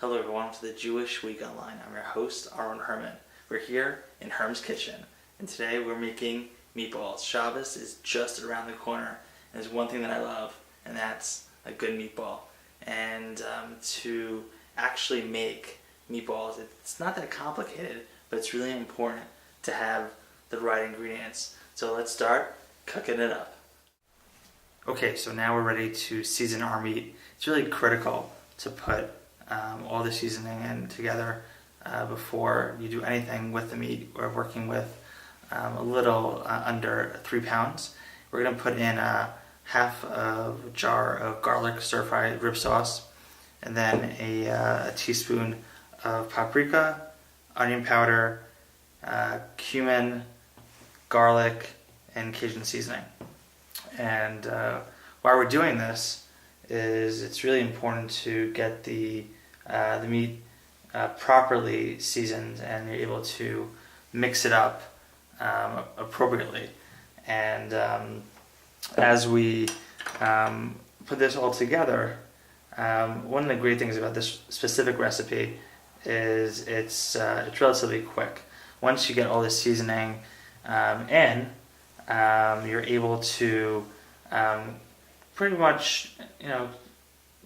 Hello everyone, welcome to the Jewish Week Online. I'm your host, Aaron Herman. We're here in Herm's kitchen, and today we're making meatballs. Shabbos is just around the corner, and there's one thing that I love, and that's a good meatball. And to actually make meatballs, it's not that complicated, but it's really important to have the right ingredients. So let's start cooking it up. Okay, so now we're ready to season our meat. It's really critical to put all the seasoning in together before you do anything with the meat. We're working with a little under 3 pounds. We're going to put in half of a jar of garlic stir-fry rib sauce, and then a teaspoon of paprika, onion powder, cumin, garlic, and Cajun seasoning. And while we're doing this, it's really important to get the meat properly seasoned, and you're able to mix it up appropriately. And as we put this all together, one of the great things about this specific recipe is it's relatively quick. Once you get all the seasoning in, you're able to pretty much,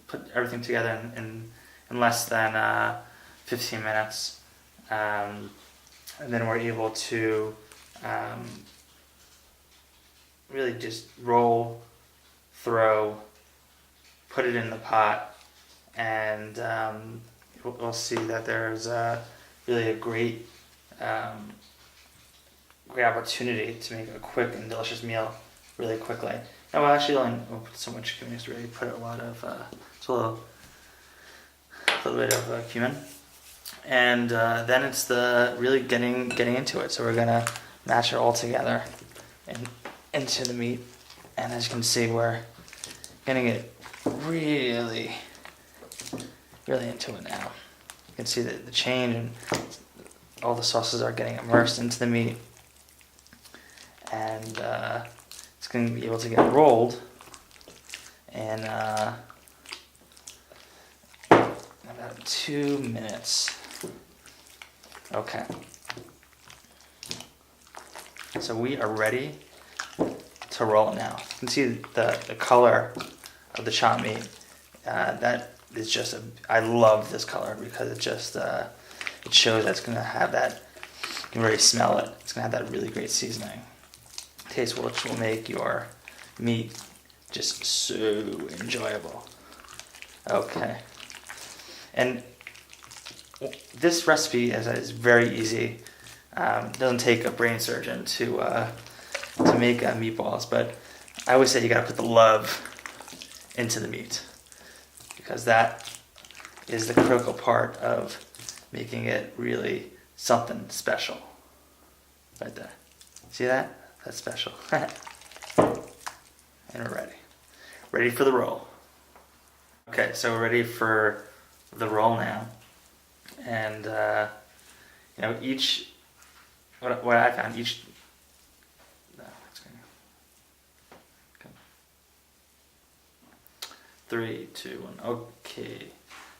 put everything together in less than 15 minutes. And then we're able to really just roll, throw, put it in the pot, and we'll see that there's really a great opportunity to make a quick and delicious meal really quickly. And we'll actually only put so much cumin, just really put a lot of a little bit of cumin, and then it's the really getting into it. So we're gonna match it all together and into the meat, and as you can see, we're getting it really into it now. You can see the change, and all the sauces are getting immersed into the meat, and it's going to be able to get rolled in about 2 minutes. Okay. So we are ready to roll it now. You can see the color of the chopped meat. That is just I love this color because it just it shows that it's going to have that. You can really smell it. It's going to have that really great seasoning taste, which will make your meat just so enjoyable. Okay. And this recipe is very easy. It doesn't take a brain surgeon to make meatballs, but I always say you got to put the love into the meat, because that is the critical part of making it really something special. Right there. See that? That's special. And we're ready. Ready for the roll. Okay, so we're ready for the roll now. And each what I found each. No, it's going to. Okay. 3, 2, 1. Okay.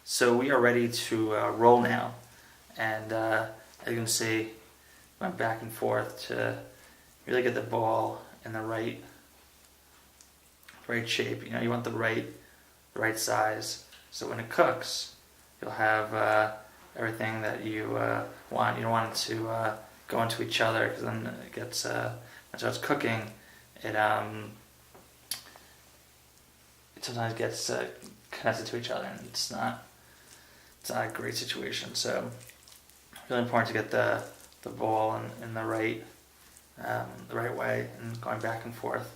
So we are ready to roll now, and as you can see, went back and forth to really get the ball in the right shape. You want the right size, so when it cooks, you'll have everything that you want. You don't want it to go into each other, because then it gets once it's cooking, it sometimes gets connected to each other, and it's not a great situation. So really important to get the ball in the right way, and going back and forth.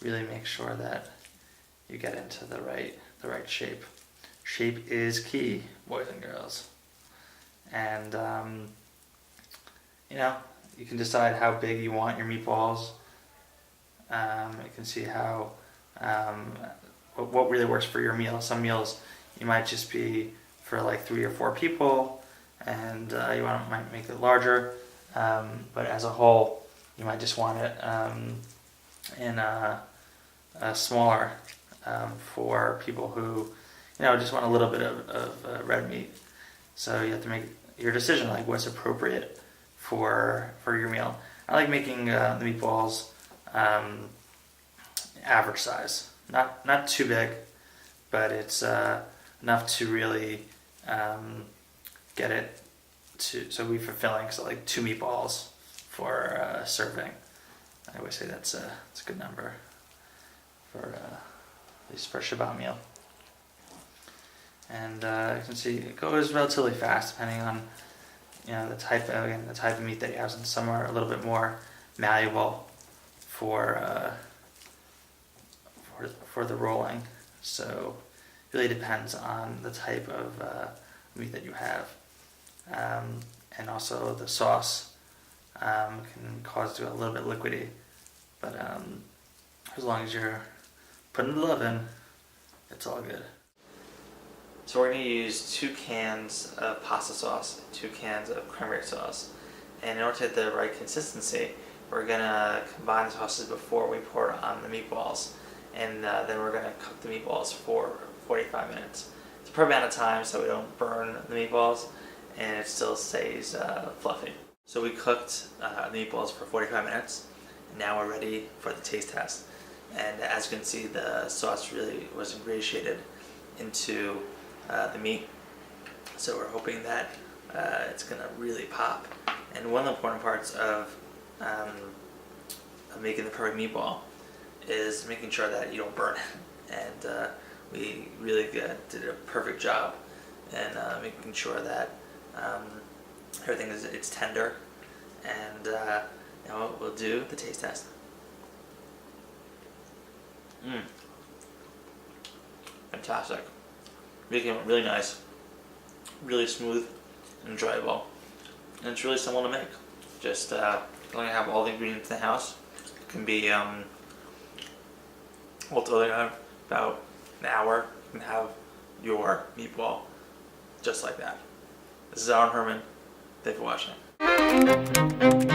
Really make sure that you get into the right shape. Shape is key, boys and girls. And you can decide how big you want your meatballs. You can see how what really works for your meal. Some meals you might just be for like 3 or 4 people, and you might make it larger. But as a whole, you might just want it in a smaller for people who just want a little bit of red meat. So you have to make your decision, like what's appropriate for your meal. I like making the meatballs average size, not too big, but it's enough to really get it so be fulfilling. So like 2 meatballs for serving. I always say that's a good number for at least for a shabbat meal. And you can see it goes relatively fast depending on the type of meat that you have. And some are a little bit more malleable for the rolling. So it really depends on the type of meat that you have, and also the sauce can cause it to be a little bit liquidy. But as long as you're putting the love in, it's all good. So we're going to use 2 cans of pasta sauce, 2 cans of cranberry sauce. And in order to get the right consistency, we're going to combine the sauces before we pour it on the meatballs. And then we're going to cook the meatballs for 45 minutes. It's a perfect amount of time so we don't burn the meatballs and it still stays fluffy. So we cooked the meatballs for 45 minutes. And now we're ready for the taste test. And as you can see, the sauce really was ingratiated into the meat, so we're hoping that it's gonna really pop. And one of the important parts of making the perfect meatball is making sure that you don't burn it. And we really did a perfect job in making sure that everything it's tender. And now we'll do the taste test. Fantastic. Making it really nice, really smooth, enjoyable, and it's really simple to make. Just only have all the ingredients in the house. It can be ultimately about an hour. You can have your meatball just like that. This is Aaron Herman. Thanks for watching.